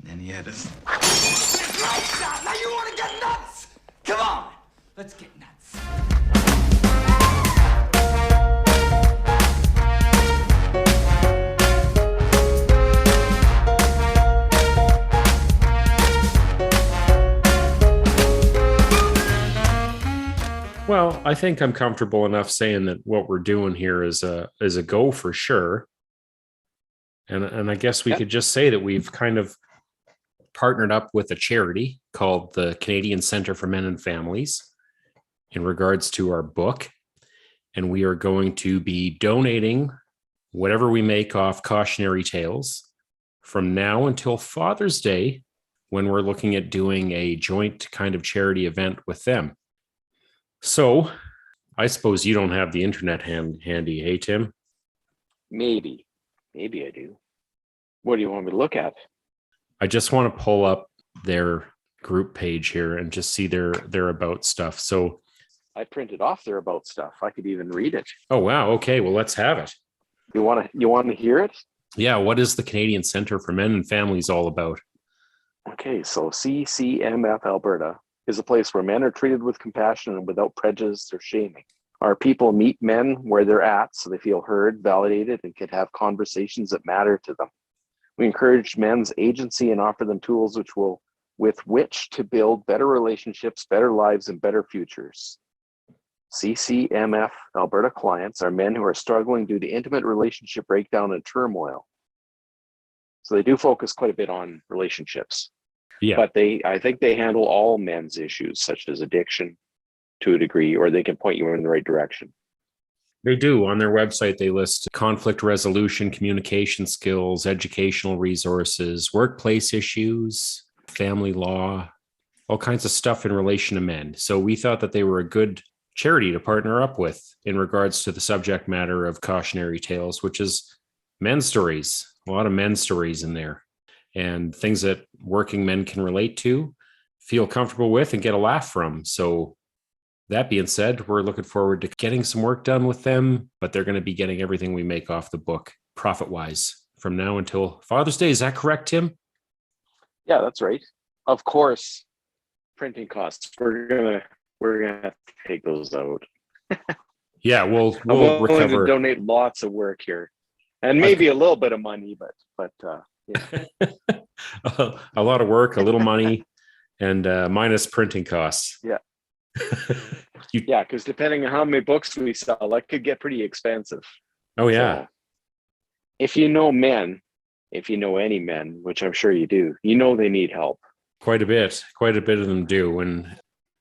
And he had us. Right shot! Now you want to get nuts? Come on! Let's get nuts. Well, I think I'm comfortable enough saying that what we're doing here is a go for sure. And I guess we could just say that we've kind of partnered up with a charity called the Canadian Centre for Men and Families in regards to our book. And we are going to be donating whatever we make off cautionary tales from now until Father's Day, when we're looking at doing a joint kind of charity event with them. So I suppose you don't have the internet handy, hey, Tim? Maybe I do. What do you want me to look at? I just want to pull up their group page here and just see their about stuff. So I printed off their about stuff. I could even read it. Oh, wow. Okay. Well, let's have it. You want to hear it? Yeah. What is the Canadian Centre for Men and Families all about? Okay. So CCMF Alberta is a place where men are treated with compassion and without prejudice or shaming. Our people meet men where they're at so they feel heard, validated, and can have conversations that matter to them. We encourage men's agency and offer them tools with which to build better relationships, better lives, and better futures. CCMF Alberta clients are men who are struggling due to intimate relationship breakdown and turmoil. So they do focus quite a bit on relationships. Yeah. But I think they handle all men's issues, such as addiction to a degree, or they can point you in the right direction. They do. On their website, they list conflict resolution, communication skills, educational resources, workplace issues, family law, all kinds of stuff in relation to men. So we thought that they were a good charity to partner up with in regards to the subject matter of cautionary tales, which is men's stories, a lot of men's stories in there, and things that working men can relate to, feel comfortable with, and get a laugh from. So that being said, we're looking forward to getting some work done with them, but they're going to be getting everything we make off the book profit-wise from now until Father's Day. Is that correct, Tim? Yeah, that's right. Of course, printing costs. We're gonna have to take those out. Yeah, we'll recover. To donate lots of work here, and maybe a little bit of money, but yeah. A lot of work, a little money, and minus printing costs. Yeah. Yeah, because depending on how many books we sell, that could get pretty expensive. Oh, yeah. So, if you know any men, which I'm sure you do, they need help. Quite a bit of them do. And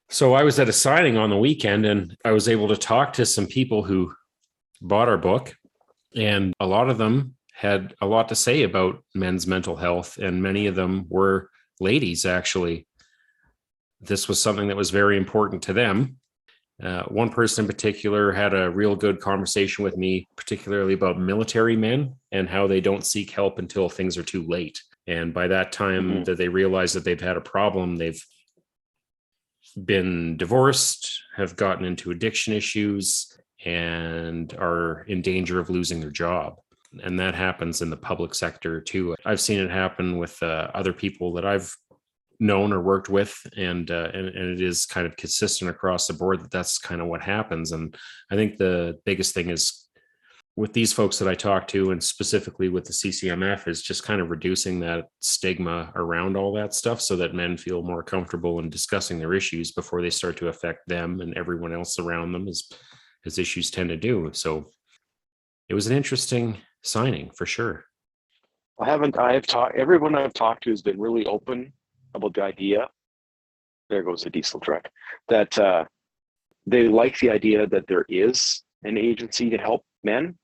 so I was at a signing on the weekend, and I was able to talk to some people who bought our book, and a lot of them had a lot to say about men's mental health, and many of them were ladies, actually. This was something that was very important to them. One person in particular had a real good conversation with me, particularly about military men and how they don't seek help until things are too late. And by that time that they realize that they've had a problem, they've been divorced, have gotten into addiction issues, and are in danger of losing their job. And that happens in the public sector too. I've seen it happen with other people that I've known or worked with, and it is kind of consistent across the board that's kind of what happens. And I think the biggest thing is with these folks that I talk to, and specifically with the CCMF, is just kind of reducing that stigma around all that stuff so that men feel more comfortable in discussing their issues before they start to affect them and everyone else around them, as issues tend to do. So it was an interesting signing for sure. Everyone I've talked to has been really open about the idea. There goes a diesel truck. That they like the idea that there is an agency to help men,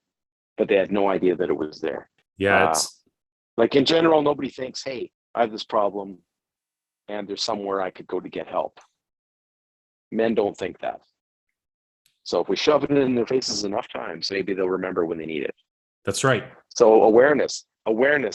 but they had no idea that it was there. Yeah, it's like in general, nobody thinks, "Hey, I have this problem, and there's somewhere I could go to get help." Men don't think that. So if we shove it in their faces enough times, maybe they'll remember when they need it. That's right. So awareness,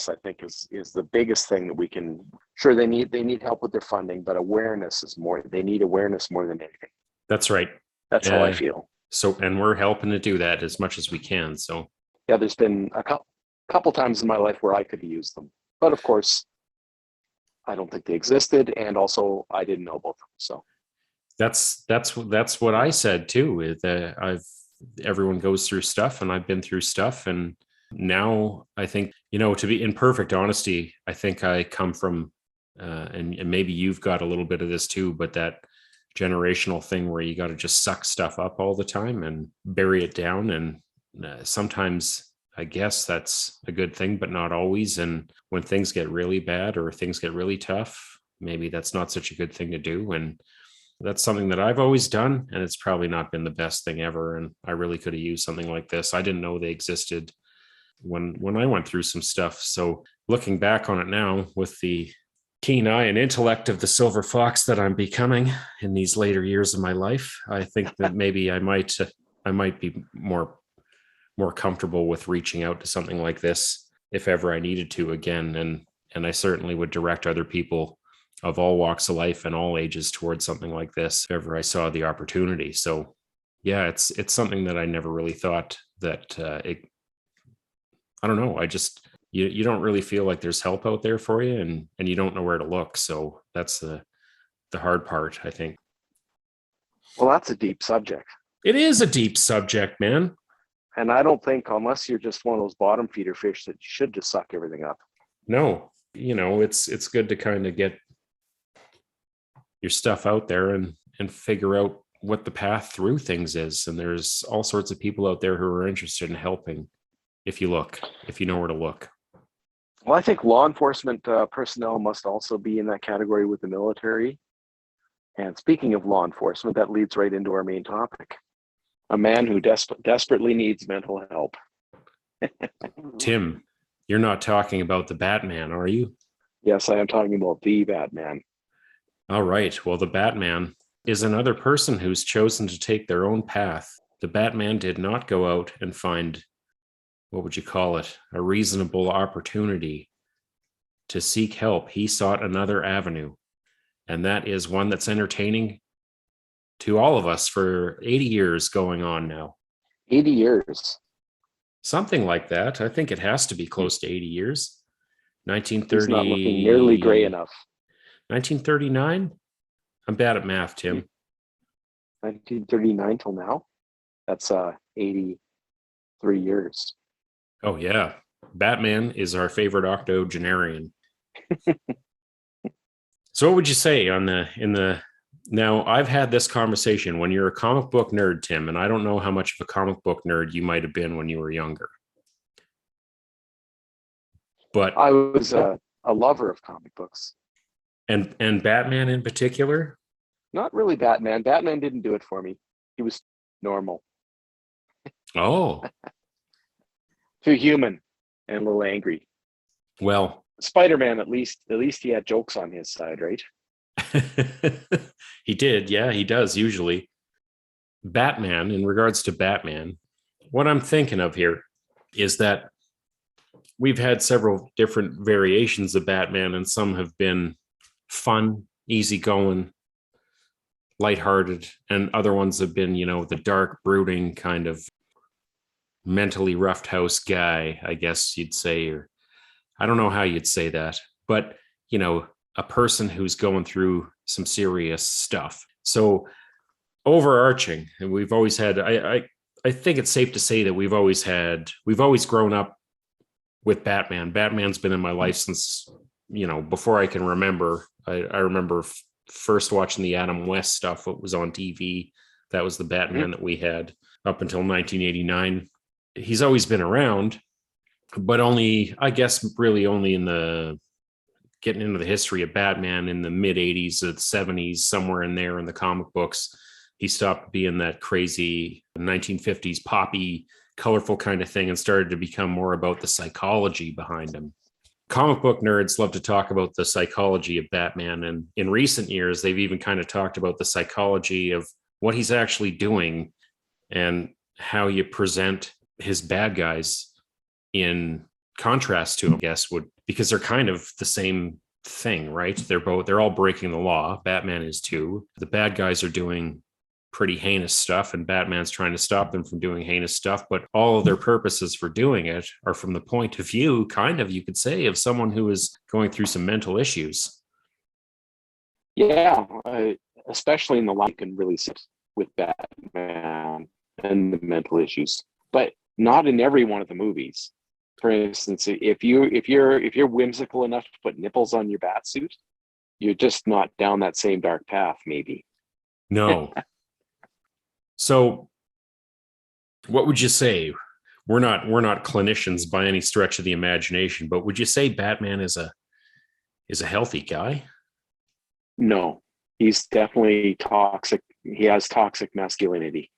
I think, is the biggest thing that we can. Sure, they need help with their funding, but awareness is more. They need awareness more than anything. That's right. That's how I feel. So, and we're helping to do that as much as we can. So, yeah, there's been a couple times in my life where I could have used them, but of course, I don't think they existed, and also I didn't know about them. So That's what I said too. Is that everyone goes through stuff, and I've been through stuff, and now I think, to be in perfect honesty, I think I come from, and maybe you've got a little bit of this too, but that generational thing where you got to just suck stuff up all the time and bury it down, and sometimes I guess that's a good thing, but not always. And when things get really bad or things get really tough, maybe that's not such a good thing to do. And that's something that I've always done, and it's probably not been the best thing ever. And I really could have used something like this. I didn't know they existed when I went through some stuff. So looking back on it now with the keen eye and intellect of the silver fox that I'm becoming in these later years of my life, I think that maybe I might be more comfortable with reaching out to something like this if ever I needed to again. And I certainly would direct other people of all walks of life and all ages towards something like this if ever I saw the opportunity. So yeah, it's something that I never really thought that I don't know. I just, you don't really feel like there's help out there for you, and you don't know where to look. So that's the hard part, I think. well, that's a deep subject. It is a deep subject, man. And I don't think, unless you're just one of those bottom feeder fish, that you should just suck everything up. No, it's good to kind of get your stuff out there and figure out what the path through things is. And there's all sorts of people out there who are interested in helping if you know where to look. Well, I think law enforcement personnel must also be in that category with the military. And speaking of law enforcement, that leads right into our main topic. A man who desperately needs mental help. Tim, you're not talking about the Batman, are you? Yes, I am talking about the Batman. All right. Well, the Batman is another person who's chosen to take their own path. The Batman did not go out and find, what would you call it, a reasonable opportunity to seek help. He sought another avenue, and that is one that's entertaining to all of us for 80 years going on now. 80 years. Something like that. I think it has to be close to 80 years. 1930. He's not looking nearly gray enough. 1939? I'm bad at math, Tim. 1939 till now? That's 83 years. Oh, yeah. Batman is our favorite octogenarian. So what would you say now I've had this conversation when you're a comic book nerd, Tim, and I don't know how much of a comic book nerd you might have been when you were younger. But I was a lover of comic books. And Batman in particular? Not really Batman. Batman didn't do it for me. He was normal. Oh. Too human and a little angry. Well, Spider-Man, at least he had jokes on his side, right? He did. Yeah, he does usually. Batman, in regards to Batman, what I'm thinking of here is that we've had several different variations of Batman, and some have been fun, easygoing, lighthearted, and other ones have been, the dark, brooding kind of mentally roughed house guy, I guess you'd say, or I don't know how you'd say that, but a person who's going through some serious stuff. So overarching, and we've always had, I think it's safe to say that we've always grown up with Batman. Batman's been in my life since, before I can remember. I remember first watching the Adam West stuff that was on TV. That was the Batman that we had up until 1989. He's always been around, but only in getting into the history of Batman in the mid 80s or the 70s, somewhere in there in the comic books, he stopped being that crazy 1950s poppy, colorful kind of thing and started to become more about the psychology behind him. Comic book nerds love to talk about the psychology of Batman. And in recent years, they've even kind of talked about the psychology of what he's actually doing and how you present his bad guys in contrast to him, I guess, because they're kind of the same thing, right? They're all breaking the law. Batman is too. The bad guys are doing pretty heinous stuff, and Batman's trying to stop them from doing heinous stuff, but all of their purposes for doing it are from the point of view, kind of, you could say, of someone who is going through some mental issues. Yeah, especially in the line can really sit with Batman and the mental issues, but not in every one of the movies. For instance, if you're whimsical enough to put nipples on your bat suit, you're just not down that same dark path, maybe. No. So what would you say? We're not clinicians by any stretch of the imagination, but would you say Batman is a healthy guy? No, he's definitely toxic. He has toxic masculinity.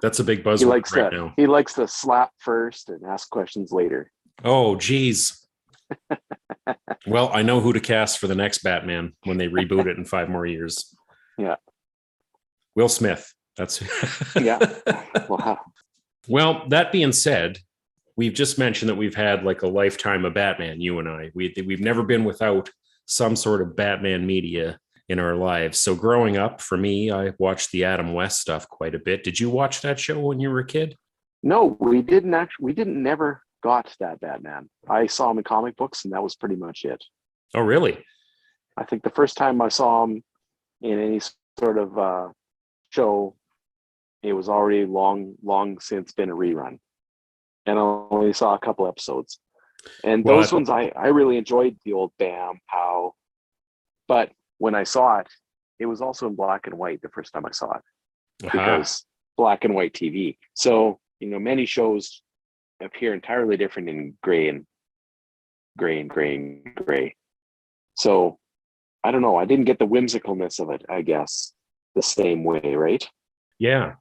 That's a big He buzzword likes right to now. he likes to slap first and ask questions later. Oh, geez. Well, I know who to cast for the next Batman when they reboot it in 5 more years. Yeah. Will Smith. That's Yeah. Wow. Well, that being said, we've just mentioned that we've had like a lifetime of Batman, you and I. We've never been without some sort of Batman media in our lives. So growing up, for me, I watched the Adam West stuff quite a bit. Did you watch that show when you were a kid? No, we didn't never got that Batman. I saw him in comic books and that was pretty much it. Oh, really? I think the first time I saw him in any sort of show, it was already long since been a rerun. And I only saw a couple episodes. And Well, those ones I really enjoyed the old Bam Pow. But when I saw it, it was also in black and white the first time I saw it, because black and white TV. So, many shows appear entirely different in gray and gray and gray and gray. So I don't know. I didn't get the whimsicalness of it, I guess, the same way, right? Yeah.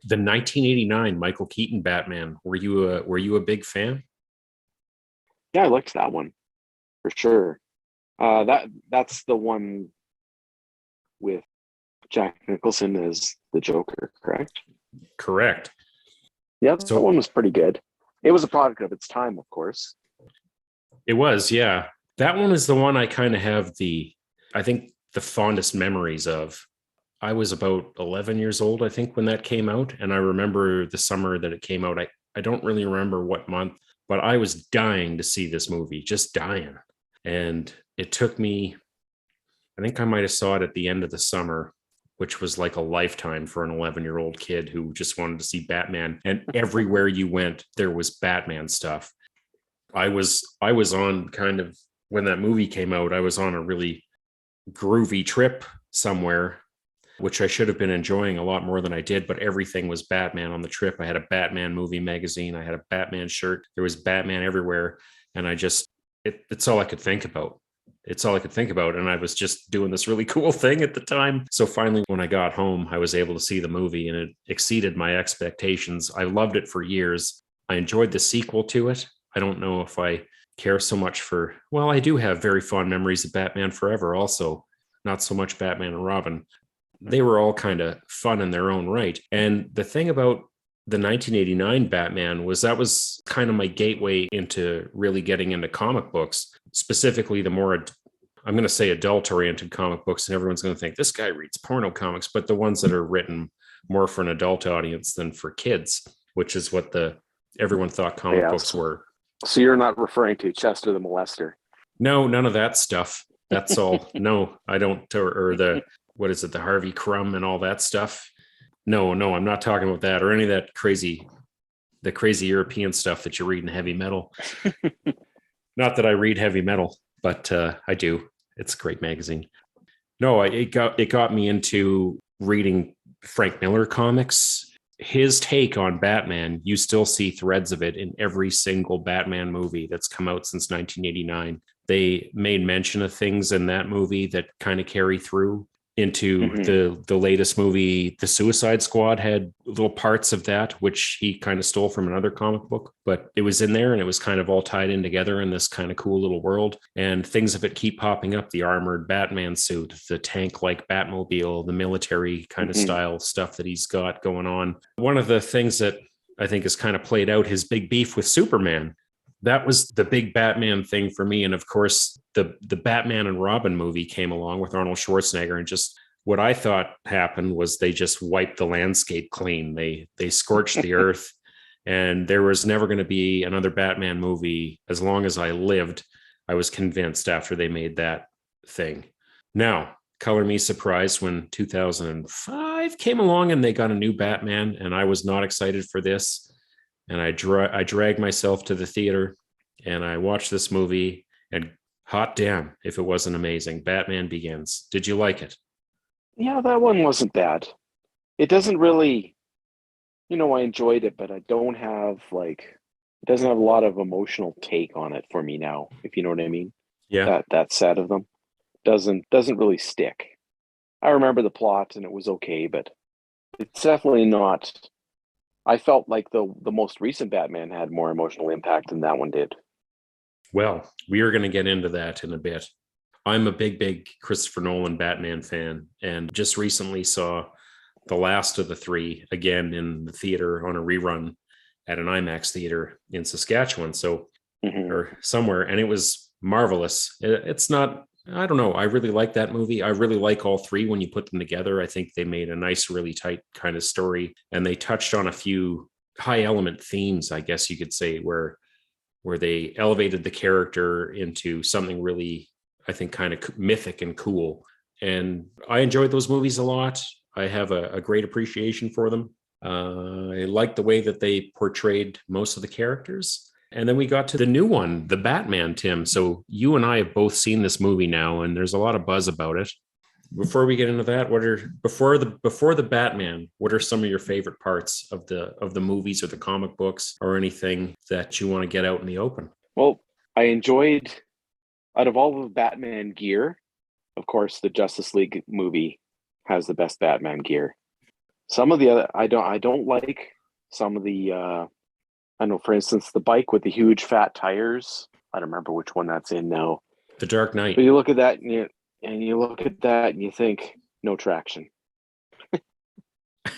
The 1989 Michael Keaton Batman. Were you a big fan? Yeah, I liked that one for sure. That's the one with Jack Nicholson as the Joker, correct? Correct. Yeah, that So one was pretty good. It was a product of its time, of course. it was, yeah. That one is the one I kind of have I think the fondest memories of. I was about 11 years old, I think, when that came out. And I remember the summer that it came out. I don't really remember what month, but I was dying to see this movie, just dying. And it took me, I think I might have saw it at the end of the summer, which was like a lifetime for an 11-year-old kid who just wanted to see Batman. And everywhere you went, there was Batman stuff. I was on kind of, when that movie came out, I was on a really groovy trip somewhere, which I should have been enjoying a lot more than I did, but everything was Batman on the trip. I had a Batman movie magazine. I had a Batman shirt. There was Batman everywhere. And it's all I could think about. It's all I could think about. And I was just doing this really cool thing at the time. So finally, when I got home, I was able to see the movie and it exceeded my expectations. I loved it for years. I enjoyed the sequel to it. I don't know if I care so much well, I do have very fond memories of Batman Forever also, not so much Batman and Robin. They were all kind of fun in their own right. And the thing about the 1989 Batman was that was kind of my gateway into really getting into comic books, specifically the more, I'm going to say adult oriented comic books. And everyone's going to think this guy reads porno comics, but the ones that are written more for an adult audience than for kids, which is what everyone thought comic books were. So you're not referring to Chester the Molester? No, none of that stuff. That's all. No, I don't. Or what is it? The Harvey Crumb and all that stuff. No, I'm not talking about that or any of that the crazy European stuff that you read in heavy metal. Not that I read heavy metal, but I do. It's a great magazine. No, it got me into reading Frank Miller comics. His take on Batman, you still see threads of it in every single Batman movie that's come out since 1989. They made mention of things in that movie that kind of carry through into the latest movie. The Suicide Squad had little parts of that, which he kind of stole from another comic book, but it was in there and it was kind of all tied in together in this kind of cool little world. And things of it keep popping up: the armored Batman suit, the tank-like Batmobile, the military kind of style stuff that he's got going on. One of the things that I think has kind of played out, his big beef with Superman. That was the big Batman thing for me. And of course, the Batman and Robin movie came along with Arnold Schwarzenegger. And just what I thought happened was they just wiped the landscape clean. They scorched the earth. And there was never going to be another Batman movie as long as I lived. I was convinced after they made that thing. Now, color me surprised when 2005 came along and they got a new Batman, and I was not excited for this. And I dragged myself to the theater and I watched this movie, and hot damn if it wasn't amazing. Batman Begins. Did you like it? Yeah, that one wasn't bad. It doesn't really, I enjoyed it, but I don't have it doesn't have a lot of emotional take on it for me now, if you know what I mean. Yeah. That set of them doesn't really stick. I remember the plot and it was okay, but it's definitely not. I felt like the most recent Batman had more emotional impact than that one did. Well, we are going to get into that in a bit. I'm a big Christopher Nolan Batman fan, and just recently saw the last of the three again in the theater on a rerun at an IMAX theater in Saskatchewan. So, or somewhere, and it was marvelous. It's not, I don't know. I really like that movie. I really like all three when you put them together. I think they made a nice, really tight kind of story, and they touched on a few high element themes, I guess you could say, where they elevated the character into something really, I think, kind of mythic and cool. And I enjoyed those movies a lot. I have a great appreciation for them. I like the way that they portrayed most of the characters. And then we got to the new one, The Batman, Tim. So you and I have both seen this movie now, and there's a lot of buzz about it. Before we get into that, before the Batman, what are some of your favorite parts of the movies or the comic books or anything that you want to get out in the open? Well, I enjoyed, out of all of the Batman gear, of course, the Justice League movie has the best Batman gear. Some of the other, I don't like some of the, I know, for instance, the bike with the huge fat tires. I don't remember which one that's in now. The Dark Knight. But you look at that and you look at that and you think, no traction.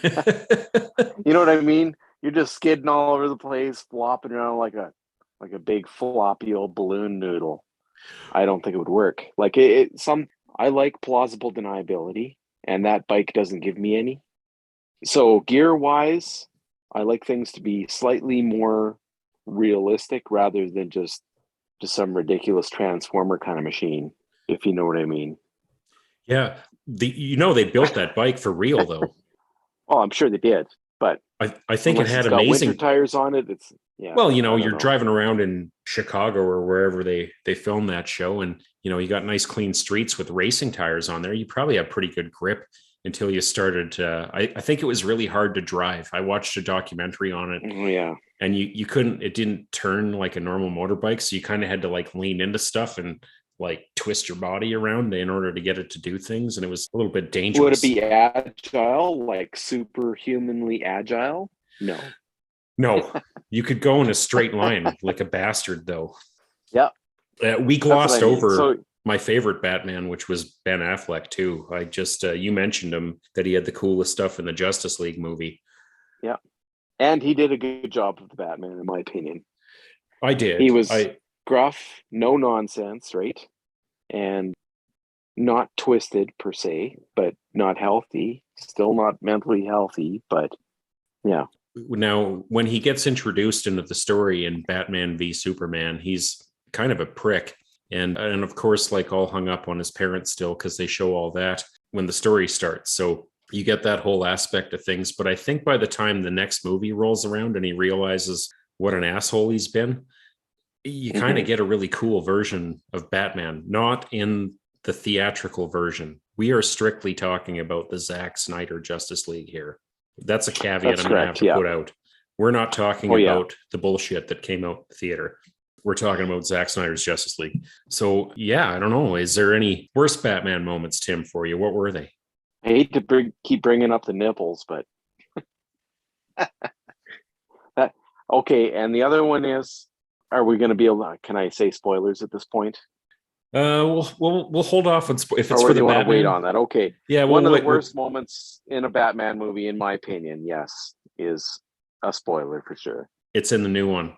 You know what I mean? You're just skidding all over the place, flopping around like a big floppy old balloon noodle. I don't think it would work. I like plausible deniability, and that bike doesn't give me any. So gear wise, I like things to be slightly more realistic rather than just some ridiculous transformer kind of machine, if you know what I mean. Yeah. They built that bike for real though. Oh, I'm sure they did, but I think it had it's got amazing winter tires on it. It's Well, you're driving around in Chicago or wherever they filmed that show, and you got nice clean streets with racing tires on there. You probably have pretty good grip until you started. I think it was really hard to drive. I watched a documentary on it. Yeah, and you couldn't. It didn't turn like a normal motorbike, so you kind of had to lean into stuff and twist your body around in order to get it to do things, and it was a little bit dangerous. Would it be agile, like superhumanly agile? No, you could go in a straight line like a bastard, though. Yeah. We glossed over my favorite Batman, which was Ben Affleck, too. I just, you mentioned him, that he had the coolest stuff in the Justice League movie. Yeah. And he did a good job of the Batman, in my opinion. I did. He was gruff, no nonsense, right? And not twisted per se, but not healthy. Still not mentally healthy, but yeah. Now, when he gets introduced into the story in Batman v Superman, he's kind of a prick. And of course, all hung up on his parents still, because they show all that when the story starts. So you get that whole aspect of things. But I think by the time the next movie rolls around and he realizes what an asshole he's been, you kind of get a really cool version of Batman, not in the theatrical version. We are strictly talking about the Zack Snyder Justice League here. That's a caveat I'm going to have to put out. We're not talking about the bullshit that came out in the theater. We're talking about Zack Snyder's Justice League. So, yeah, I don't know. Is there any worst Batman moments, Tim, for you? What were they? I hate to keep bringing up the nipples, but... Okay, and the other one is, are we going to be able to... Can I say spoilers at this point? We'll hold off on if it's for the Batman. Wait on that. Okay. Yeah, one of the worst moments in a Batman movie, in my opinion, yes, is a spoiler for sure. It's in the new one.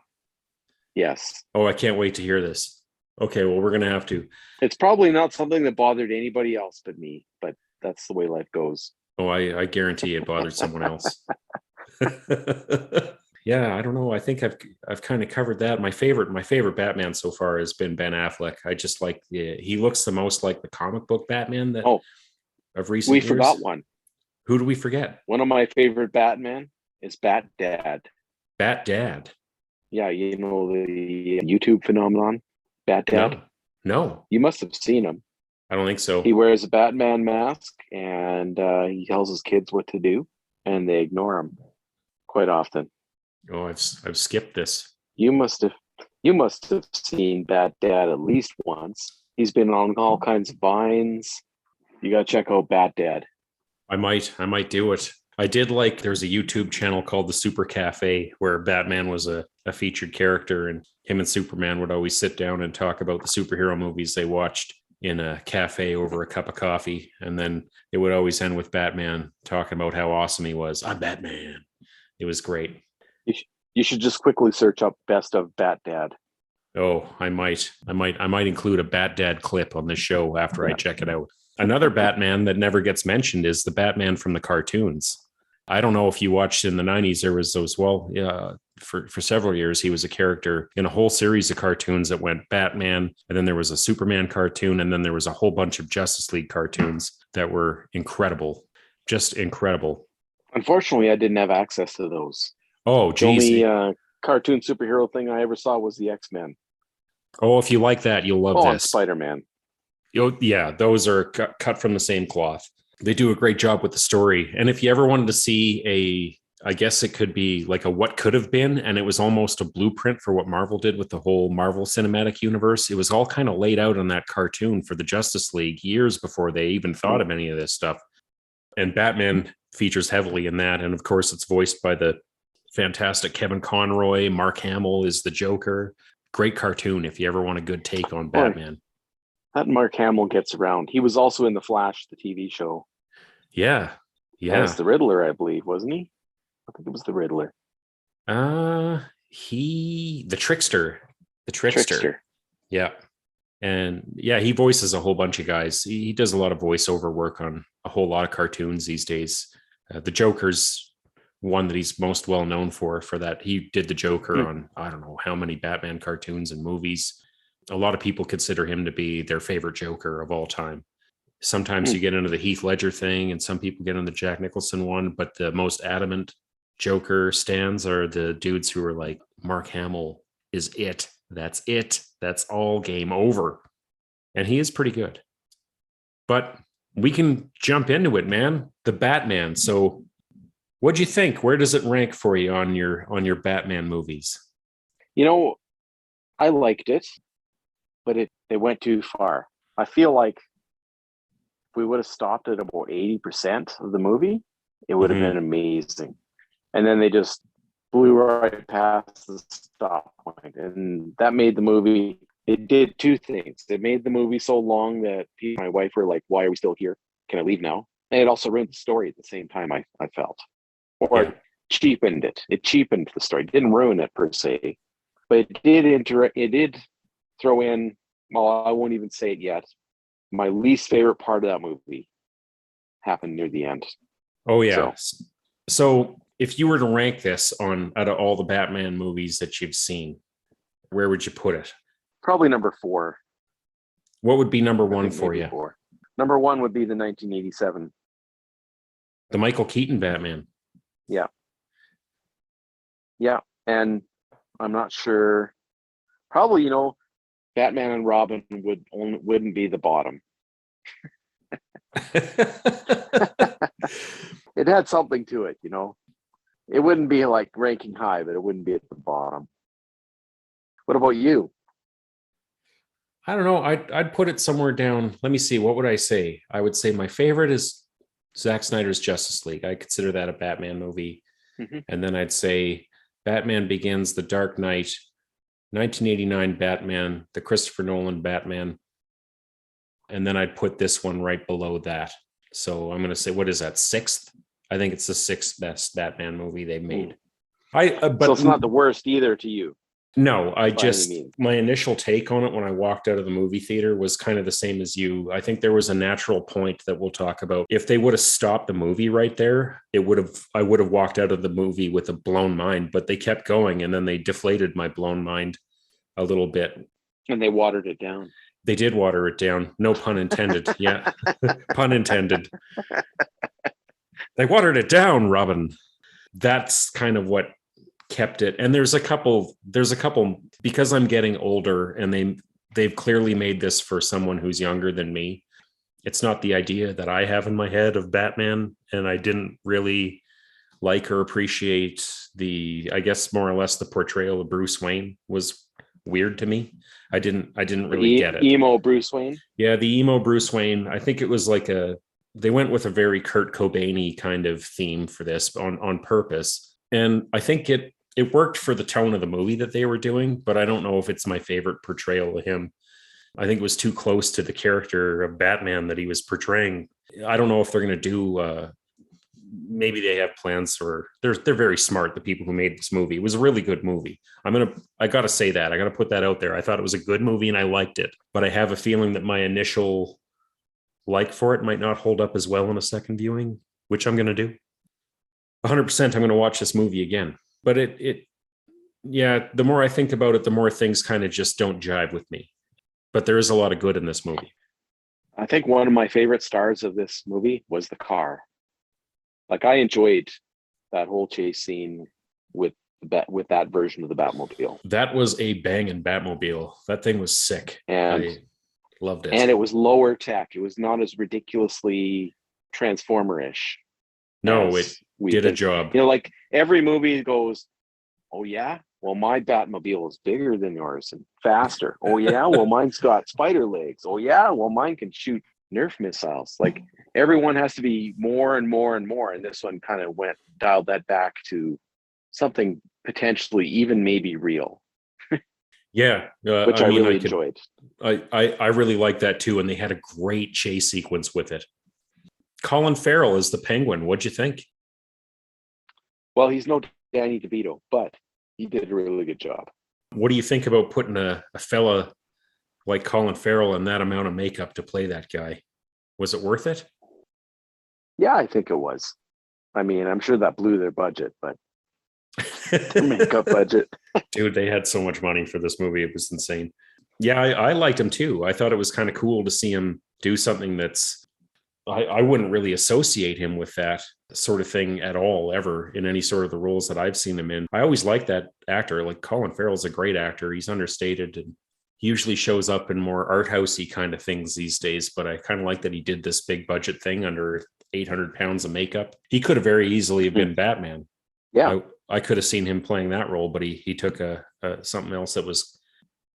Yes. Oh, I can't wait to hear this. Okay, well, we're gonna have to. It's probably not something that bothered anybody else but me, but that's the way life goes. Oh, I guarantee it bothered someone else. Yeah, I don't know. I think I've kind of covered that. My favorite Batman so far has been Ben Affleck. I just like he looks the most like the comic book Batman that Oh, of we recent forgot years. one. Who do we forget? One of my favorite Batman is Bat Dad. Bat Dad. Yeah, you know the YouTube phenomenon, Bat Dad. No, no, You must have seen him. I don't think He so. wears a Batman mask and he tells his kids what to do, and they ignore him quite often. Oh, I've skipped this. You must have you must have seen Bat Dad at least once. He's been on all kinds of vines. You gotta check out Bat Dad. I might do it. I did like there's a YouTube channel called the Super Cafe where Batman was a featured character, and him and Superman would always sit down and talk about the superhero movies they watched in a cafe over a cup of coffee. And then it would always end with Batman talking about how awesome he was. I'm Batman. It was great. You should just quickly search up best of Bat Dad. Oh, I might include a Bat Dad clip on this show after I Yeah. check it out. Another Batman that never gets mentioned is the Batman from the cartoons. I don't know if you watched in the 90s, there was those, well, yeah, for several years, he was a character in a whole series of cartoons that went Batman, and then there was a Superman cartoon, and then there was a whole bunch of Justice League cartoons that were incredible, just incredible. Unfortunately, I didn't have access to those. Oh, The geez. only cartoon superhero thing I ever saw was the X-Men. Oh, if you like that, you'll love Oh, and this. Spider-Man. Yeah, those are cut from the same cloth. They do a great job with the story. And if you ever wanted to see I guess it could be like a what could have been, and it was almost a blueprint for what Marvel did with the whole Marvel Cinematic Universe. It was all kind of laid out on that cartoon for the Justice League years before they even thought of any of this stuff. And Batman features heavily in that. And of course, it's voiced by the fantastic Kevin Conroy. Mark Hamill is the Joker. Great cartoon if you ever want a good take on Batman. That Mark Hamill gets around. He was also in The Flash, the TV show, Yeah. Yeah. as the Riddler, I believe, wasn't he? I think it was the Riddler. The trickster. Yeah. And yeah, he voices a whole bunch of guys. He does a lot of voiceover work on a whole lot of cartoons these days. The Joker's one that he's most well known for that. He did the Joker on, I don't know how many Batman cartoons and movies. A lot of people consider him to be their favorite Joker of all time. Sometimes you get into the Heath Ledger thing, and some people get into the Jack Nicholson one, but the most adamant Joker stands are the dudes who are like, Mark Hamill is it. That's it. That's all, game over. And he is pretty good. But we can jump into it, man. The Batman. So what'd you think? Where does it rank for you on your Batman movies? You know, I liked it, but it went too far. I feel like if we would have stopped at about 80% of the movie, it would have been amazing. And then they just blew right past the stop point. And that made the movie, it did two things. It made the movie so long that my wife were like, why are we still here? Can I leave now? And it also ruined the story at the same time, I felt. Or it cheapened it. It cheapened the story. It didn't ruin it per se. But it did throw in, well, I won't even say it yet. My least favorite part of that movie happened near the end. Oh, yeah. So if you were to rank this out of all the Batman movies that you've seen, where would you put it? Probably number 4. What would be number 1 for you? 4. Number 1 would be the 1987. The Michael Keaton Batman. Yeah. Yeah. And I'm not sure. Probably, Batman and Robin wouldn't be the bottom. It had something to it, It wouldn't be like ranking high, but it wouldn't be at the bottom. What about you? I don't know. I'd put it somewhere down. Let me see. What would I say? I would say my favorite is Zack Snyder's Justice League. I consider that a Batman movie. Mm-hmm. And then I'd say Batman Begins, The Dark Knight, 1989 Batman, the Christopher Nolan Batman. And then I'd put this one right below that. So I'm going to say, what is that, 6th? I think it's the 6th best Batman movie they made. But so it's not the worst either to you. No, I by any just, means. my initial take on it when I walked out of the movie theater was kind of the same as you. I think there was a natural point that we'll talk about. If they would have stopped the movie right there, I would have walked out of the movie with a blown mind, but they kept going and then they deflated my blown mind a little bit. And they watered it down. They did water it down. No pun intended. Yeah. Pun intended. They watered it down, Robin. That's kind of what kept it. And there's a couple because I'm getting older and they've clearly made this for someone who's younger than me. It's not the idea that I have in my head of Batman, and I didn't really like or appreciate I guess more or less the portrayal of Bruce Wayne was weird to me. I didn't really get it. Emo Bruce Wayne. Yeah, the emo Bruce Wayne. I think it was like they went with a very Kurt Cobain-y kind of theme for this on purpose. And I think it worked for the tone of the movie that they were doing, but I don't know if it's my favorite portrayal of him. I think it was too close to the character of Batman that he was portraying. I don't know if they're going to do, maybe they have plans for, they're very smart, the people who made this movie. It was a really good movie. I got to say that. I got to put that out there. I thought it was a good movie and I liked it, but I have a feeling that my initial like for it might not hold up as well in a second viewing, which I'm going to do. 100% I'm going to watch this movie again. But yeah, the more I think about it, the more things kind of just don't jive with me. But there is a lot of good in this movie. I think one of my favorite stars of this movie was the car. Like, I enjoyed that whole chase scene with that version of the Batmobile. That was a banging Batmobile. That thing was sick. And I loved it. And it was lower tech. It was not as ridiculously Transformer-ish. No, it did a job. You know, like every movie goes, oh yeah, well my Batmobile is bigger than yours and faster. Oh yeah, well mine's got spider legs. Oh yeah, well mine can shoot Nerf missiles. Like everyone has to be more and more and more. And this one kind of dialed that back to something potentially even maybe real. Yeah, which I really enjoyed. I really liked that too, and they had a great chase sequence with it. Colin Farrell is the Penguin. What'd you think? Well, he's no Danny DeVito, but he did a really good job. What do you think about putting a fella like Colin Farrell in that amount of makeup to play that guy? Was it worth it? Yeah, I think it was. I mean, I'm sure that blew their budget, but their makeup budget. Dude, they had so much money for this movie. It was insane. Yeah, I liked him too. I thought it was kind of cool to see him do something that's, I wouldn't really associate him with that sort of thing at all, ever, in any sort of the roles that I've seen him in. I always liked that actor. Like, Colin Farrell's a great actor. He's understated, and he usually shows up in more art housey kind of things these days. But I kind of like that he did this big budget thing under 800 pounds of makeup. He could have very easily have been Batman. Yeah. I could have seen him playing that role, but he took something else that was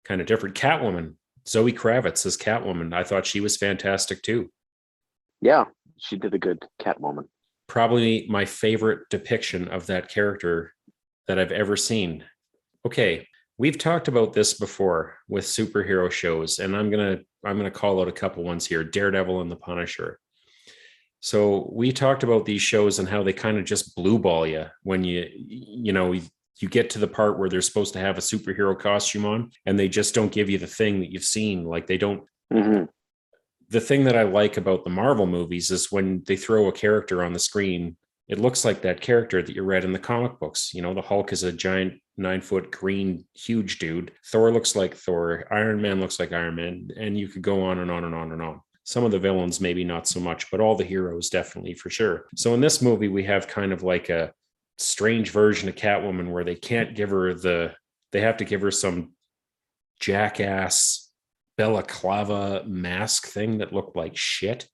kind of different. Catwoman, Zoe Kravitz as Catwoman. I thought she was fantastic too. Yeah, she did a good Catwoman. Probably my favorite depiction of that character that I've ever seen. Okay, we've talked about this before with superhero shows, and I'm gonna call out a couple ones here. Daredevil and the Punisher. So we talked about these shows and how they kind of just blue ball you when you get to the part where they're supposed to have a superhero costume on, and they just don't give you the thing that you've seen. Like, they don't. Mm-hmm. The thing that I like about the Marvel movies is when they throw a character on the screen, it looks like that character that you read in the comic books. You know, the Hulk is a giant 9-foot green, huge dude. Thor looks like Thor. Iron Man looks like Iron Man. And you could go on and on and on and on. Some of the villains, maybe not so much, but all the heroes definitely, for sure. So in this movie, we have kind of like a strange version of Catwoman where they have to give her some jackass balaclava mask thing that looked like shit,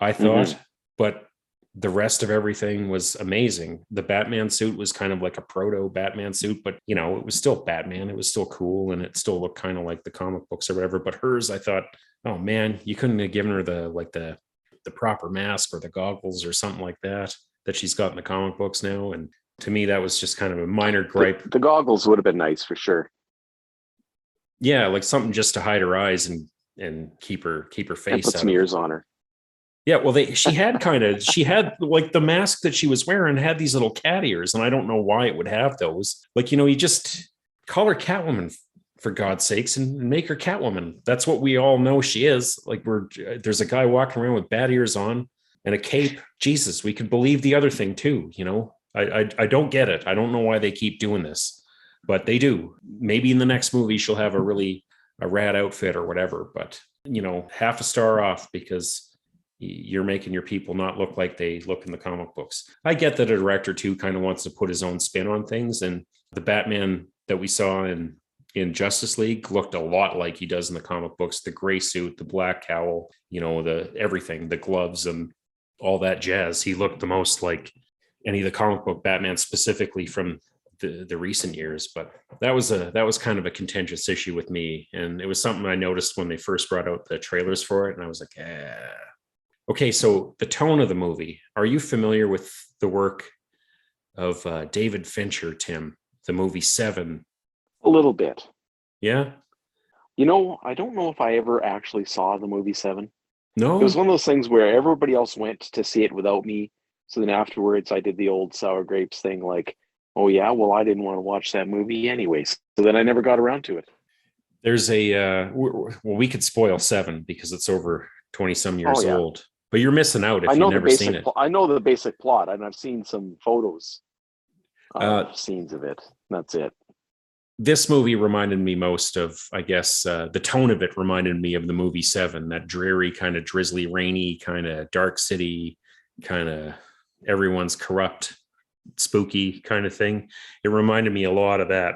I thought. But the rest of everything was amazing. The Batman suit was kind of like a proto Batman suit, but it was still Batman. It was still cool, and it still looked kind of like the comic books or whatever. But hers, I thought, oh man, you couldn't have given her the proper mask or the goggles or something like that she's got in the comic books now. And to me, that was just kind of a minor gripe. The goggles would have been nice for sure. Yeah, like something just to hide her eyes and keep her face. And put some ears on her. Yeah, well, she had like the mask that she was wearing had these little cat ears, and I don't know why it would have those. Like, you just call her Catwoman for God's sakes, and make her Catwoman. That's what we all know she is. Like, there's a guy walking around with bat ears on and a cape. Jesus, we could believe the other thing too. I don't get it. I don't know why they keep doing this, but they do. Maybe in the next movie she'll have a rad outfit or whatever, but half a star off because you're making your people not look like they look in the comic books. I get that a director too kind of wants to put his own spin on things, and the Batman that we saw in Justice League looked a lot like he does in the comic books. The gray suit, the black cowl, the everything, the gloves and all that jazz. He looked the most like any of the comic book Batman, specifically from the recent years. But that was kind of a contentious issue with me, and it was something I noticed when they first brought out the trailers for it, and I was like, Okay, so the tone of the movie. Are you familiar with the work of David Fincher, Tim? The movie Seven. A little bit. Yeah. I don't know if I ever actually saw the movie Seven. No. It was one of those things where everybody else went to see it without me. So then afterwards, I did the old sour grapes thing, like, oh yeah, well, I didn't want to watch that movie anyways. So then I never got around to it. There's we could spoil Seven because it's over 20 some years old, but you're missing out if you've never seen it. I know the basic plot, and I've seen some photos, scenes of it. That's it. This movie reminded me most of, I guess, the tone of it reminded me of the movie Seven, that dreary, kind of drizzly, rainy, kind of dark city, kind of everyone's corrupt, spooky kind of thing. It reminded me a lot of that.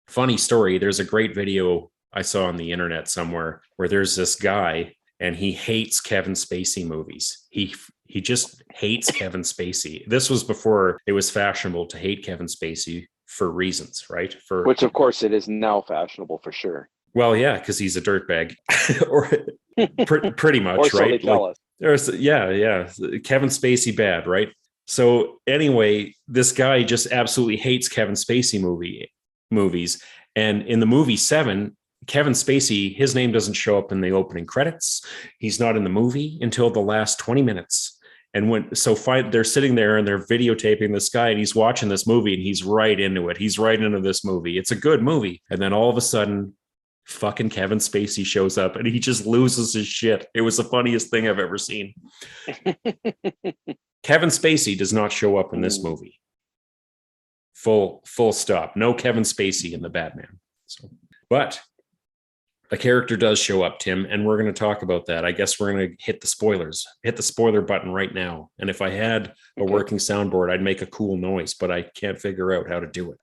Funny story, there's a great video I saw on the internet somewhere where there's this guy and he hates Kevin Spacey movies. He just hates Kevin Spacey. This was before it was fashionable to hate Kevin Spacey for reasons, right? Which, of course, it is now fashionable for sure. Well, yeah, because he's a dirtbag, or pretty much, or so right? They tell us. Yeah. Kevin Spacey bad, right? So anyway, this guy just absolutely hates Kevin Spacey movies, and in the movie Seven, Kevin Spacey, his name doesn't show up in the opening credits. He's not in the movie until the last 20 minutes. And they're sitting there and they're videotaping this guy, and he's watching this movie and he's right into it. He's right into this movie. It's a good movie. And then all of a sudden, fucking Kevin Spacey shows up and he just loses his shit. It was the funniest thing I've ever seen. Kevin Spacey does not show up in this movie. Full stop. No Kevin Spacey in the Batman. But a character does show up, Tim, and we're going to talk about that. I guess we're going to hit the spoiler button right now. And if I had a working soundboard, I'd make a cool noise, but I can't figure out how to do it.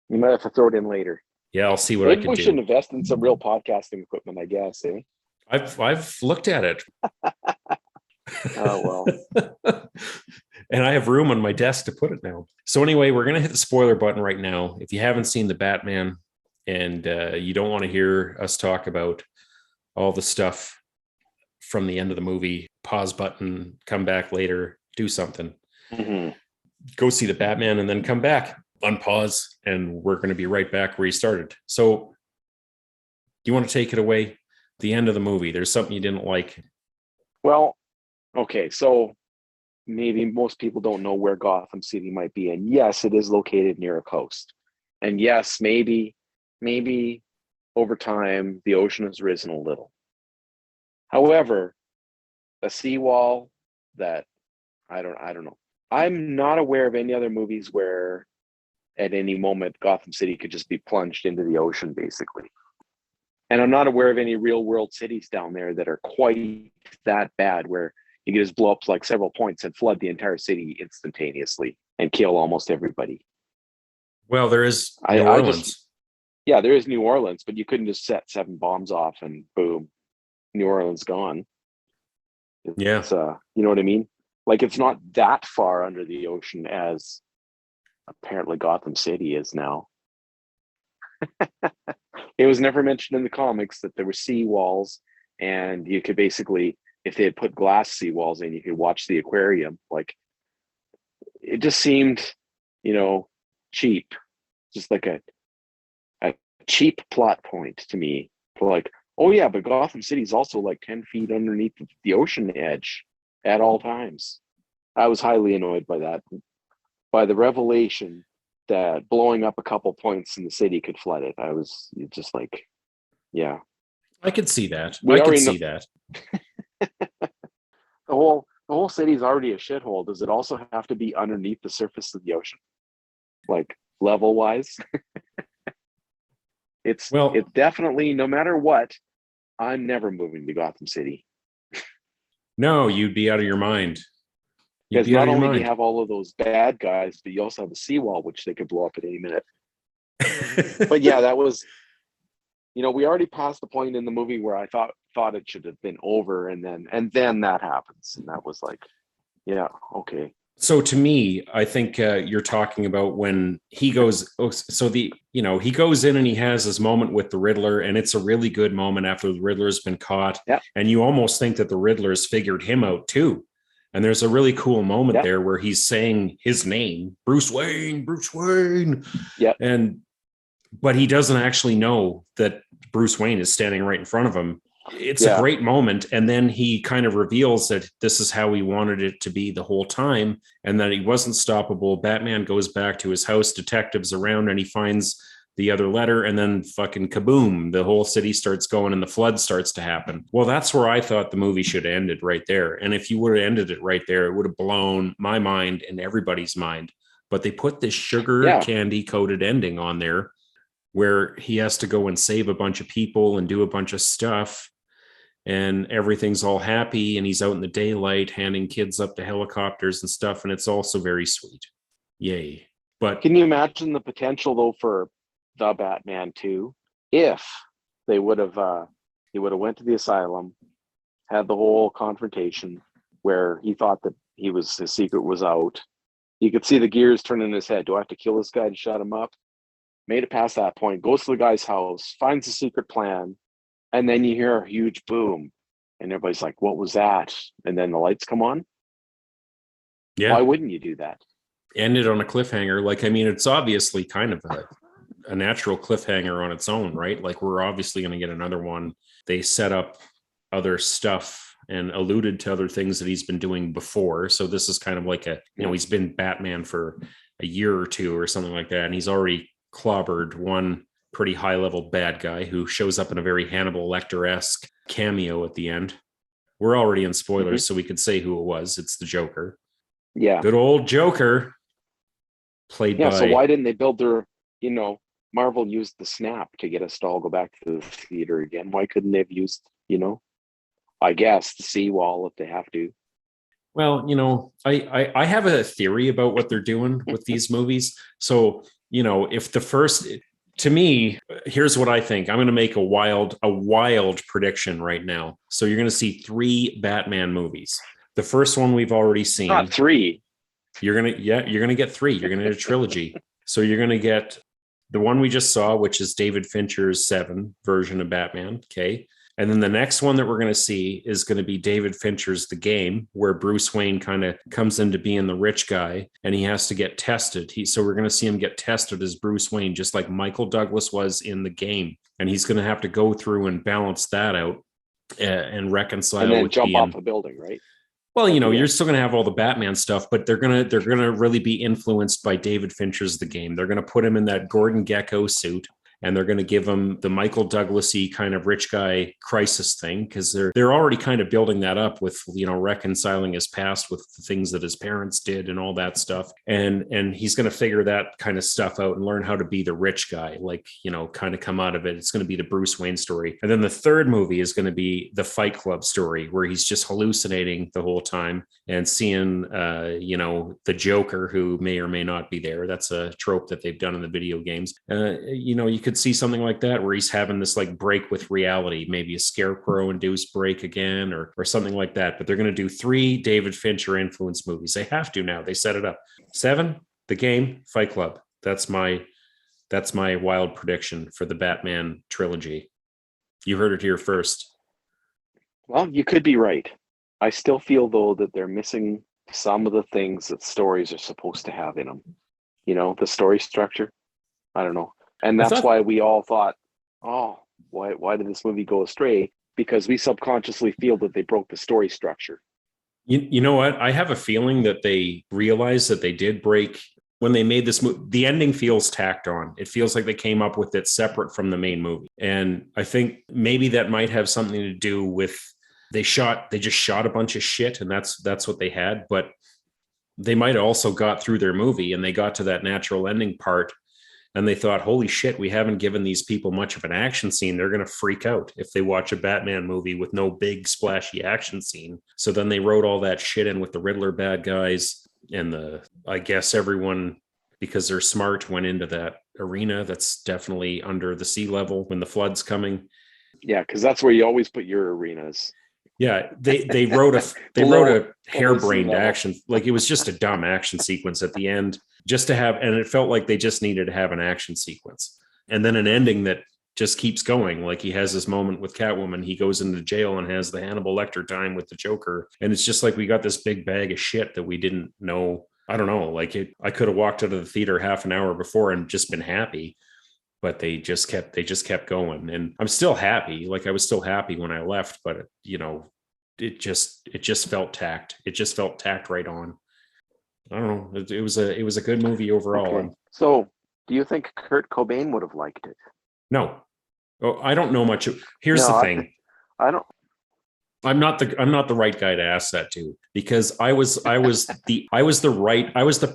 You might have to throw it in later. Yeah, I'll see what I can do. We should invest in some real podcasting equipment, I guess, eh? I've looked at it. Oh, well. And I have room on my desk to put it now. So anyway, we're going to hit the spoiler button right now. If you haven't seen the Batman, and you don't want to hear us talk about all the stuff from the end of the movie, pause button, come back later, do something. Mm-hmm. Go see the Batman and then come back, unpause, and we're going to be right back where you started. So do you want to take it away? The end of the movie, there's something you didn't like. Well, okay, so maybe most people don't know where Gotham City might be. And yes, it is located near a coast. And yes, maybe over time the ocean has risen a little. However, a seawall that I don't know. I'm not aware of any other movies where at any moment Gotham City could just be plunged into the ocean, basically. And I'm not aware of any real world cities down there that are quite that bad where you can just blow up like several points and flood the entire city instantaneously and kill almost everybody. Well, there is New Orleans. There is New Orleans, but you couldn't just set 7 bombs off and boom, New Orleans gone. Yeah. You know what I mean? Like, it's not that far under the ocean as apparently Gotham City is now. It was never mentioned in the comics that there were seawalls, and you could basically, if they had put glass seawalls in, you could watch the aquarium. Like, it just seemed, cheap. Just like a cheap plot point to me. For like, oh yeah, but Gotham City's also like 10 feet underneath the ocean edge at all times. I was highly annoyed by that. By the revelation that blowing up a couple points in the city could flood it. I was just like, yeah. I could see that. We I could already see know that. the whole city's already a shithole. Does it also have to be underneath the surface of the ocean? Like level wise? It's definitely, no matter what, I'm never moving to Gotham City. No, you'd be out of your mind. Because not only do you have all of those bad guys, but you also have a seawall, which they could blow up at any minute. But yeah, that was, we already passed the point in the movie where I thought it should have been over, and then that happens, and that was like, yeah, okay. So to me, I think you're talking about when he goes. He goes in and he has his moment with the Riddler, and it's a really good moment after the Riddler's been caught. Yeah. And you almost think that the Riddler's figured him out too. And there's a really cool moment there where he's saying his name, Bruce Wayne, Bruce Wayne. Yeah. But he doesn't actually know that Bruce Wayne is standing right in front of him. It's a great moment. And then he kind of reveals that this is how he wanted it to be the whole time, and that he wasn't stoppable. Batman goes back to his house, detectives around, and he finds the other letter, and then fucking kaboom, the whole city starts going and the flood starts to happen. Well, that's where I thought the movie should have ended, right there. And if you would have ended it right there, it would have blown my mind and everybody's mind. But they put this sugar candy coated ending on there where he has to go and save a bunch of people and do a bunch of stuff, and everything's all happy, and he's out in the daylight handing kids up to helicopters and stuff, and it's also very sweet. Yay. But can you imagine the potential though for the Batman 2 if they would have he would have went to the asylum, had the whole confrontation where he thought that his secret was out. You could see the gears turning in his head. Do I have to kill this guy to shut him up? Made it past that point, goes to the guy's house, finds the secret plan, and then you hear a huge boom, and everybody's like, what was that? And then the lights come on. Yeah. Why wouldn't you do that? Ended on a cliffhanger. Like, I mean, it's obviously kind of a natural cliffhanger on its own, right? Like, we're obviously going to get another one. They set up other stuff and alluded to other things that he's been doing before. So this is kind of like he's been Batman for a year or two or something like that. And he's already clobbered one pretty high level bad guy who shows up in a very Hannibal Lecter-esque cameo at the end. We're already in spoilers, so we could say who it was. It's the Joker. Yeah. Good old Joker. Played by... so why didn't they build their, Marvel used the snap to get us to all go back to the theater again. Why couldn't they have used, I guess the seawall if they have to? Well, I have a theory about what they're doing with these movies. So, if the first... To me, here's what I think. I'm going to make a wild prediction right now. So you're going to see 3 Batman movies. The first one we've already seen. Not 3. You're going to get 3. You're going to get a trilogy. So you're going to get the one we just saw, which is David Fincher's 7 version of Batman. Okay. And then the next one that we're going to see is going to be David Fincher's The Game, where Bruce Wayne kind of comes into being the rich guy and he has to get tested. So we're going to see him get tested as Bruce Wayne, just like Michael Douglas was in The Game. And he's going to have to go through and balance that out and reconcile. And then jump off a building, right? Well, you're still going to have all the Batman stuff, but they're going to really be influenced by David Fincher's The Game. They're going to put him in that Gordon Gekko suit, and they're going to give him the Michael Douglas-y kind of rich guy crisis thing, because they're already kind of building that up with, reconciling his past with the things that his parents did and all that stuff. And he's going to figure that kind of stuff out and learn how to be the rich guy, kind of come out of it. It's going to be the Bruce Wayne story. And then the third movie is going to be the Fight Club story, where he's just hallucinating the whole time and seeing, the Joker, who may or may not be there. That's a trope that they've done in the video games. You could see something like that where he's having this like break with reality, maybe a Scarecrow induced break again or something like that. But they're going to do 3 David Fincher influenced movies. They have to now. They set it up. 7, The Game, Fight Club. That's my wild prediction for the Batman trilogy. You heard it here first. Well, you could be right. I still feel though that they're missing some of the things that stories are supposed to have in them. The story structure. I don't know. And that's why we all thought, why did this movie go astray? Because we subconsciously feel that they broke the story structure. You know what? I have a feeling that they realized that they did break when they made this movie, the ending feels tacked on. It feels like they came up with it separate from the main movie. And I think maybe that might have something to do with they just shot a bunch of shit, and that's what they had. But they might have also got through their movie and they got to that natural ending part and they thought, holy shit, we haven't given these people much of an action scene. They're going to freak out if they watch a Batman movie with no big splashy action scene. So then they wrote all that shit in with the Riddler bad guys, and I guess everyone, because they're smart, went into that arena that's definitely under the sea level when the flood's coming. Yeah, because that's where you always put your arenas. Yeah, they wrote a harebrained action, like it was just a dumb action sequence at the end, just to have, and it felt like they just needed to have an action sequence, and then an ending that just keeps going. Like he has this moment with Catwoman, he goes into jail and has the Hannibal Lecter time with the Joker, and it's just like we got this big bag of shit that we didn't know. I don't know, like I could have walked out of the theater half an hour before and just been happy. But they just kept going, and I'm still happy. Like I was still happy when I left, but it just felt tacked. It just felt tacked right on. I don't know. It was a good movie overall. Okay. So, do you think Kurt Cobain would have liked it? No, I don't know much. Here's the thing. I don't. I'm not the right guy to ask that to, because I was the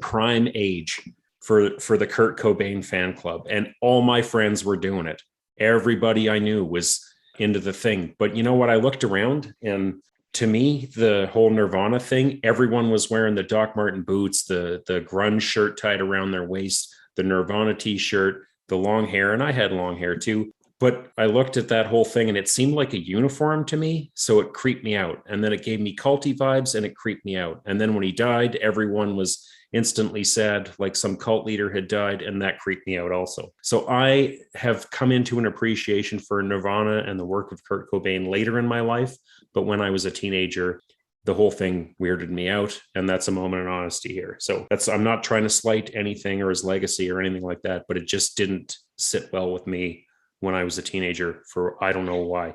prime age for the Kurt Cobain fan club, and all my friends were doing it. Everybody I knew was into the thing. But you know what? I looked around, and to me, the whole Nirvana thing, everyone was wearing the Doc Marten boots, the grunge shirt tied around their waist, the Nirvana t-shirt, the long hair, and I had long hair too. But I looked at that whole thing and it seemed like a uniform to me. So it creeped me out. And then it gave me culty vibes and it creeped me out. And then when he died, everyone was instantly sad, like some cult leader had died, and that creeped me out also. So I have come into an appreciation for Nirvana and the work of Kurt Cobain later in my life. But when I was a teenager, the whole thing weirded me out. And that's a moment of honesty here. So I'm not trying to slight anything or his legacy or anything like that, but it just didn't sit well with me when I was a teenager, for I don't know why.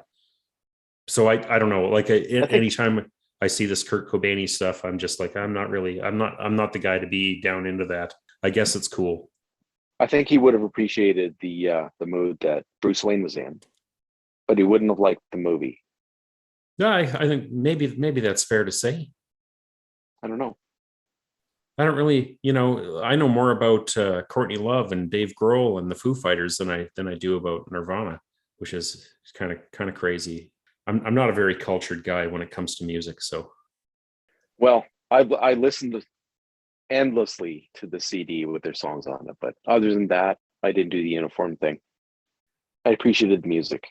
So I don't know, like anytime I see this Kurt Cobain stuff, I'm just like, I'm not the guy to be down into that. I guess it's cool. I think he would have appreciated the mood that Bruce Wayne was in, but he wouldn't have liked the movie. No, I think maybe that's fair to say. I don't know. I don't really, I know more about Courtney Love and Dave Grohl and the Foo Fighters than I do about Nirvana, which is kind of crazy. I'm not a very cultured guy when it comes to music, so. Well, I listened endlessly to the CD with their songs on it, but other than that, I didn't do the uniform thing. I appreciated the music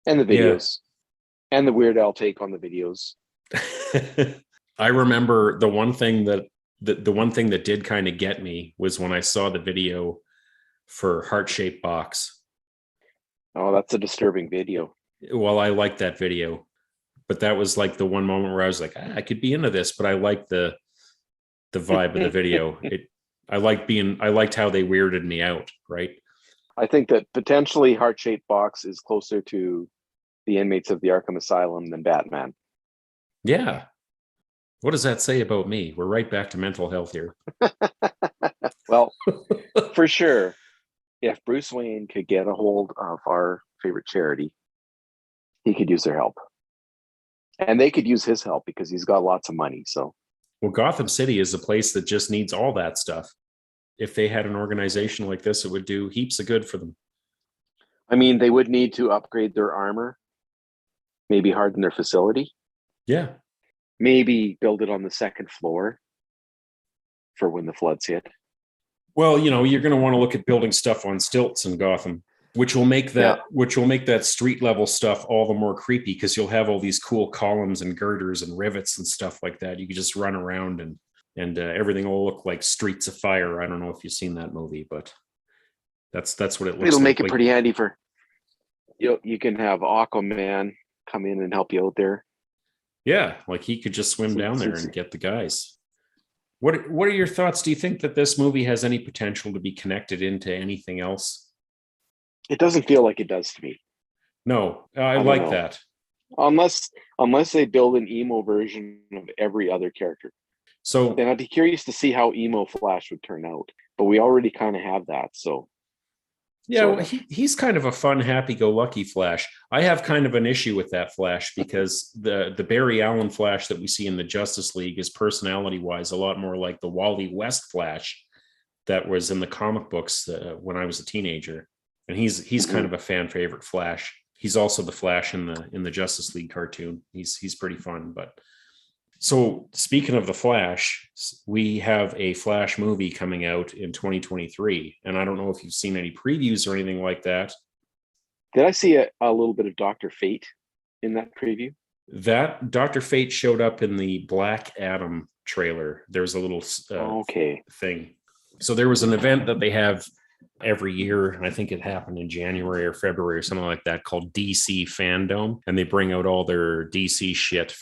and the videos and the Weird Al take on the videos. I remember the one thing that did kind of get me was when I saw the video for Heart-Shaped Box. Oh, that's a disturbing video. Well, I liked that video, but that was like the one moment where I was like, I could be into this, but I liked the vibe of the video. I liked how they weirded me out, right? I think that potentially Heart-Shaped Box is closer to the inmates of the Arkham Asylum than Batman. Yeah. What does that say about me? We're right back to mental health here. Well, for sure, if Bruce Wayne could get a hold of our favorite charity, he could use their help. And they could use his help because he's got lots of money. So, well, Gotham City is a place that just needs all that stuff. If they had an organization like this, it would do heaps of good for them. I mean, they would need to upgrade their armor, maybe harden their facility. Yeah. Maybe build it on the second floor for when the floods hit. Well, you're going to want to look at building stuff on stilts in Gotham, which will make that street level stuff all the more creepy, because you'll have all these cool columns and girders and rivets and stuff like that. You could just run around and everything will look like Streets of Fire. I don't know if you've seen that movie, but that's what it looks like. It'll make it pretty handy for you can have Aquaman come in and help you out there. Yeah, like he could just swim down there and get the guys. What are your thoughts? Do you think that this movie has any potential to be connected into anything else? It doesn't feel like it does to me. No, I like that. Unless they build an emo version of every other character. So And I'd be curious to see how emo Flash would turn out. But we already kind of have that, so. yeah, well, he's kind of a fun, happy-go-lucky Flash. I have kind of an issue with that Flash because the Barry Allen Flash that we see in the Justice League is personality-wise a lot more like the Wally West Flash that was in the comic books when I was a teenager, and he's kind of a fan favorite Flash. He's also the Flash in the Justice League cartoon. He's pretty fun. But so speaking of the Flash, we have a Flash movie coming out in 2023, and I don't know if you've seen any previews or anything like that. Did I see a little bit of Dr. Fate in that preview? That Dr. Fate showed up in the Black Adam trailer. There's a little thing. So there was an event that they have every year, and I think it happened in January or February or something like that, called DC Fandom, and they bring out all their DC shit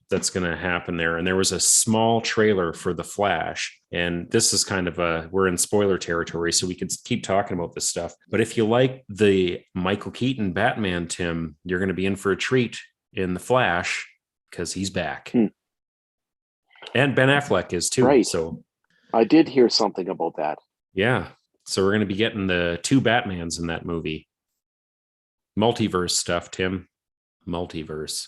that's going to happen there. And there was a small trailer for The Flash, and this is kind of we're in spoiler territory, so we could keep talking about this stuff. But if you like the Michael Keaton Batman, Tim, you're going to be in for a treat in The Flash because he's back. And Ben Affleck is too. Right. So I did hear something about that. Yeah. So we're going to be getting the 2 Batmans in that movie. Multiverse stuff, Tim. Multiverse.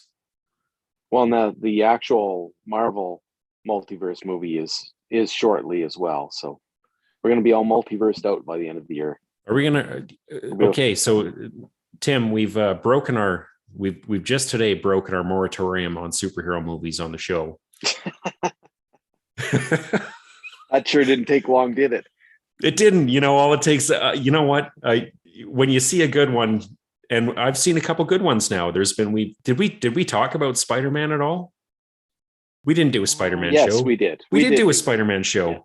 Well, now the actual Marvel multiverse movie is shortly as well. So we're going to be all multiversed out by the end of the year. Are we going to? Okay. So Tim, we've just today broken our moratorium on superhero movies on the show. That sure didn't take long, did it? It didn't. All it takes. You know what? When you see a good one, and I've seen a couple good ones now. Did we talk about Spider-Man at all? We didn't do a Spider-Man show. Yes, we did. We did do a Spider-Man show. Yeah.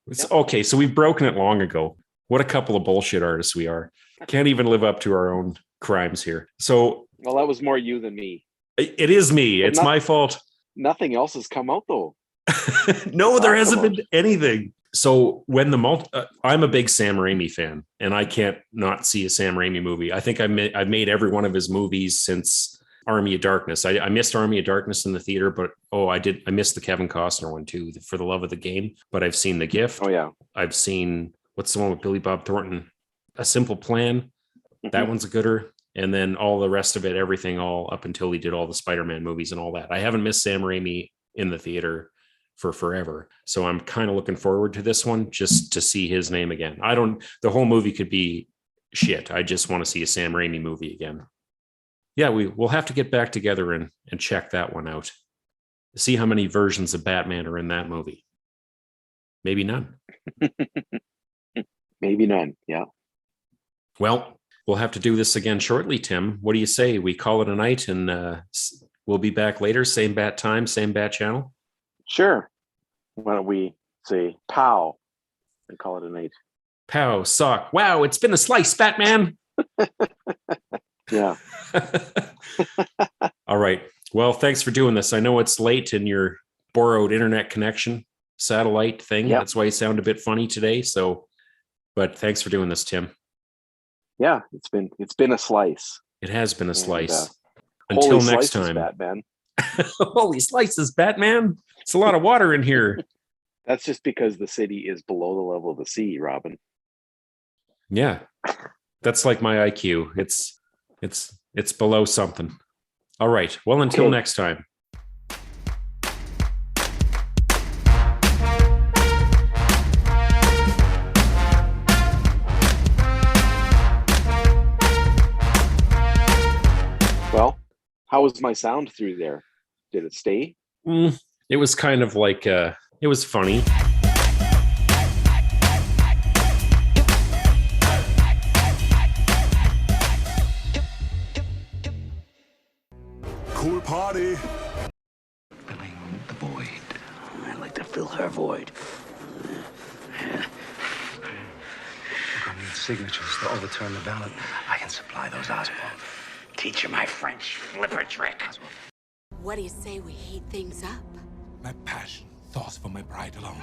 It's okay. So we've broken it long ago. What a couple of bullshit artists we are. Can't even live up to our own crimes here. So. Well, that was more you than me. It is me. But it's my fault. Nothing else has come out though. No, there hasn't been anything. So when I'm a big Sam Raimi fan, and I can't not see a Sam Raimi movie. I think I've made every one of his movies since Army of Darkness. I missed Army of Darkness in the theater, but I missed the Kevin Costner one too, For the Love of the Game. But I've seen The Gift. Oh yeah. I've seen, what's the one with Billy Bob Thornton? A Simple Plan. That one's a gooder. And then all the rest of it, everything all up until he did all the Spider-Man movies and all that. I haven't missed Sam Raimi in the theater for forever. So I'm kind of looking forward to this one just to see his name again. The whole movie could be shit. I just want to see a Sam Raimi movie again. Yeah, we'll have to get back together and check that one out. See how many versions of Batman are in that movie. Maybe none. Maybe none. Yeah. Well, we'll have to do this again shortly, Tim. What do you say? We call it a night and we'll be back later. Same bat time, same bat channel. Sure. Why don't we say pow and call it a night? Pow, sock. Wow, it's been a slice, Batman. Yeah. All right. Well, thanks for doing this. I know it's late in your borrowed internet connection, satellite thing. Yep. That's why you sound a bit funny today. But thanks for doing this, Tim. Yeah, it's been a slice. It has been a slice. Until next time. Batman. Holy slices, Batman. It's a lot of water in here. That's just because the city is below the level of the sea, Robin. Yeah. That's like my IQ. It's below something. All right. Well, until next time. Well, how was my sound through there? Did it stay? It was kind of like, it was funny. Cool party. Filling the void. I'd like to fill her void. We're gonna need signatures to overturn the ballot. I can supply those, Oswald. Teach her my French flipper trick. What do you say we heat things up? My passion, thoughts for my bride alone.